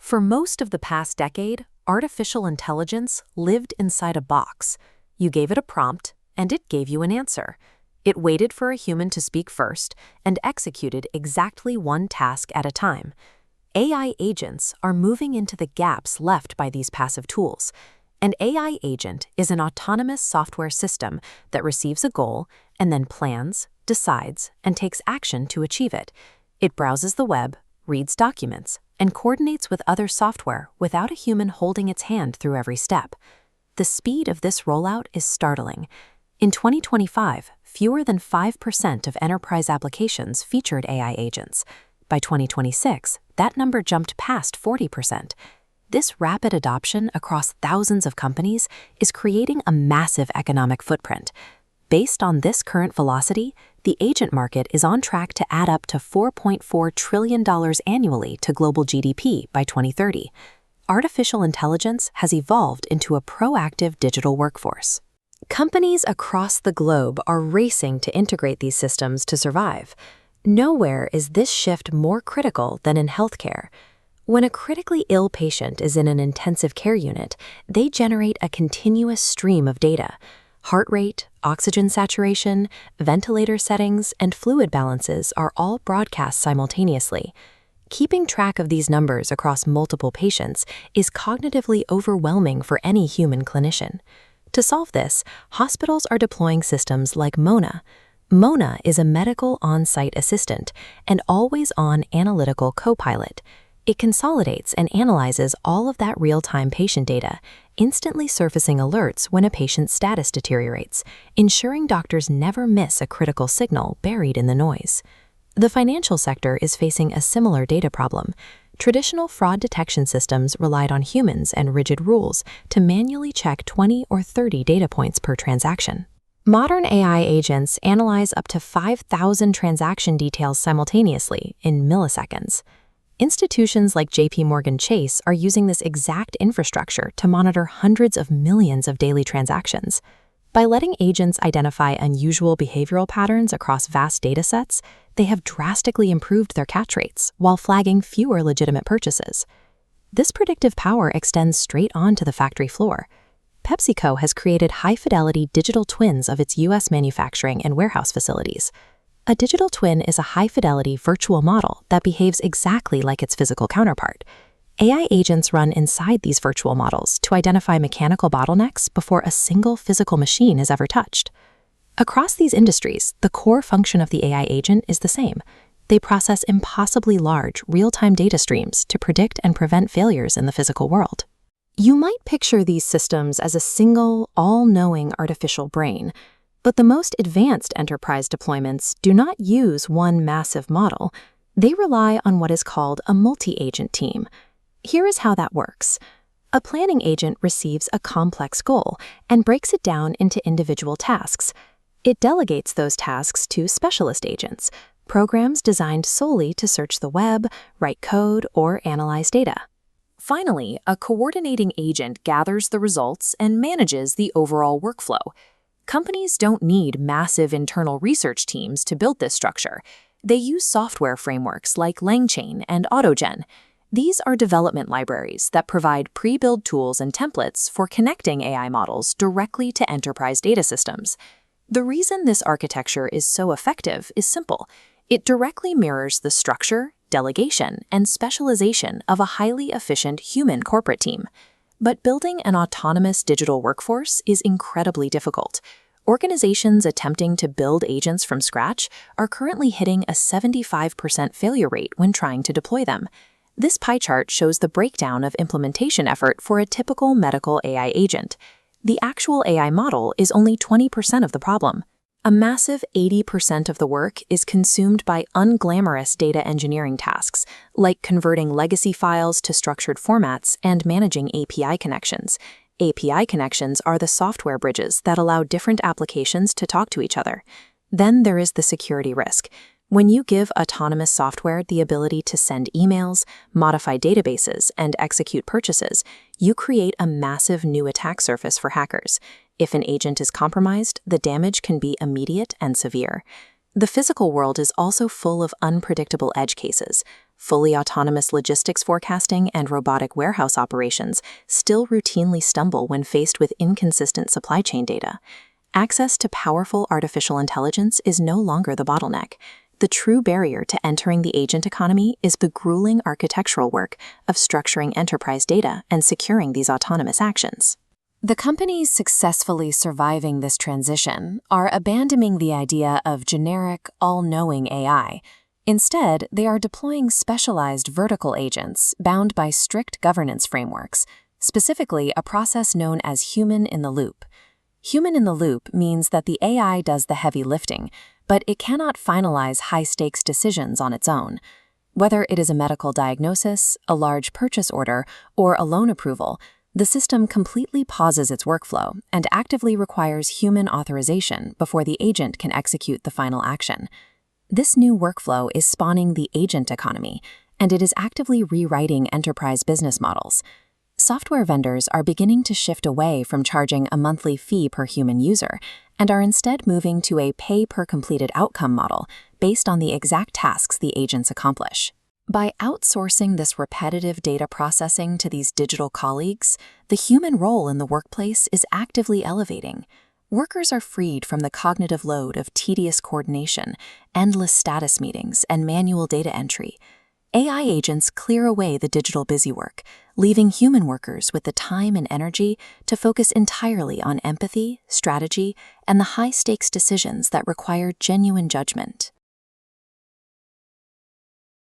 For most of the past decade, artificial intelligence lived inside a box. You gave it a prompt, and it gave you an answer. It waited for a human to speak first and executed exactly one task at a time. AI agents are moving into the gaps left by these passive tools. An AI agent is an autonomous software system that receives a goal and then plans, decides, and takes action to achieve it. It browses the web, reads documents, and coordinates with other software without a human holding its hand through every step. The speed of this rollout is startling. In 2025, fewer than 5% of enterprise applications featured AI agents. By 2026, that number jumped past 40%. This rapid adoption across thousands of companies is creating a massive economic footprint. Based on this current velocity, the agent market is on track to add up to $4.4 trillion annually to global GDP by 2030. Artificial intelligence has evolved into a proactive digital workforce. Companies across the globe are racing to integrate these systems to survive. Nowhere is this shift more critical than in healthcare. When a critically ill patient is in an intensive care unit, they generate a continuous stream of data. Heart rate, oxygen saturation, ventilator settings, and fluid balances are all broadcast simultaneously. Keeping track of these numbers across multiple patients is cognitively overwhelming for any human clinician. To solve this, hospitals are deploying systems like Mona. Mona is a medical on-site assistant, an always-on analytical co-pilot. It consolidates and analyzes all of that real-time patient data, instantly surfacing alerts when a patient's status deteriorates, ensuring doctors never miss a critical signal buried in the noise. The financial sector is facing a similar data problem. Traditional fraud detection systems relied on humans and rigid rules to manually check 20 or 30 data points per transaction. Modern AI agents analyze up to 5,000 transaction details simultaneously in milliseconds. Institutions like JP Chase are using this exact infrastructure to monitor hundreds of millions of daily transactions. By letting agents identify unusual behavioral patterns across vast datasets, they have drastically improved their catch rates while flagging fewer legitimate purchases. This predictive power extends straight onto the factory floor. PepsiCo has created high-fidelity digital twins of its U.S. manufacturing and warehouse facilities. A digital twin is a high-fidelity virtual model that behaves exactly like its physical counterpart. AI agents run inside these virtual models to identify mechanical bottlenecks before a single physical machine is ever touched. Across these industries, the core function of the AI agent is the same. They process impossibly large, real-time data streams to predict and prevent failures in the physical world. You might picture these systems as a single, all-knowing artificial brain, but the most advanced enterprise deployments do not use one massive model. They rely on what is called a multi-agent team. Here is how that works. A planning agent receives a complex goal and breaks it down into individual tasks. It delegates those tasks to specialist agents, programs designed solely to search the web, write code, or analyze data. Finally, a coordinating agent gathers the results and manages the overall workflow. Companies don't need massive internal research teams to build this structure. They use software frameworks like LangChain and AutoGen. These are development libraries that provide pre-built tools and templates for connecting AI models directly to enterprise data systems. The reason this architecture is so effective is simple. It directly mirrors the structure, delegation, and specialization of a highly efficient human corporate team. But building an autonomous digital workforce is incredibly difficult. Organizations attempting to build agents from scratch are currently hitting a 75% failure rate when trying to deploy them. This pie chart shows the breakdown of implementation effort for a typical medical AI agent. The actual AI model is only 20% of the problem. A massive 80% of the work is consumed by unglamorous data engineering tasks, like converting legacy files to structured formats and managing API connections. API connections are the software bridges that allow different applications to talk to each other. Then there is the security risk. When you give autonomous software the ability to send emails, modify databases, and execute purchases, you create a massive new attack surface for hackers. If an agent is compromised, the damage can be immediate and severe. The physical world is also full of unpredictable edge cases. Fully autonomous logistics forecasting and robotic warehouse operations still routinely stumble when faced with inconsistent supply chain data. Access to powerful artificial intelligence is no longer the bottleneck. The true barrier to entering the agent economy is the grueling architectural work of structuring enterprise data and securing these autonomous actions. The companies successfully surviving this transition are abandoning the idea of generic, all-knowing AI. Instead, they are deploying specialized vertical agents bound by strict governance frameworks, specifically a process known as human-in-the-loop. Human-in-the-loop means that the AI does the heavy lifting, but it cannot finalize high-stakes decisions on its own. Whether it is a medical diagnosis, a large purchase order, or a loan approval, the system completely pauses its workflow and actively requires human authorization before the agent can execute the final action. This new workflow is spawning the agent economy, and it is actively rewriting enterprise business models. Software vendors are beginning to shift away from charging a monthly fee per human user and are instead moving to a pay-per-completed outcome model based on the exact tasks the agents accomplish. By outsourcing this repetitive data processing to these digital colleagues, the human role in the workplace is actively elevating. Workers are freed from the cognitive load of tedious coordination, endless status meetings, and manual data entry. AI agents clear away the digital busywork, leaving human workers with the time and energy to focus entirely on empathy, strategy, and the high-stakes decisions that require genuine judgment.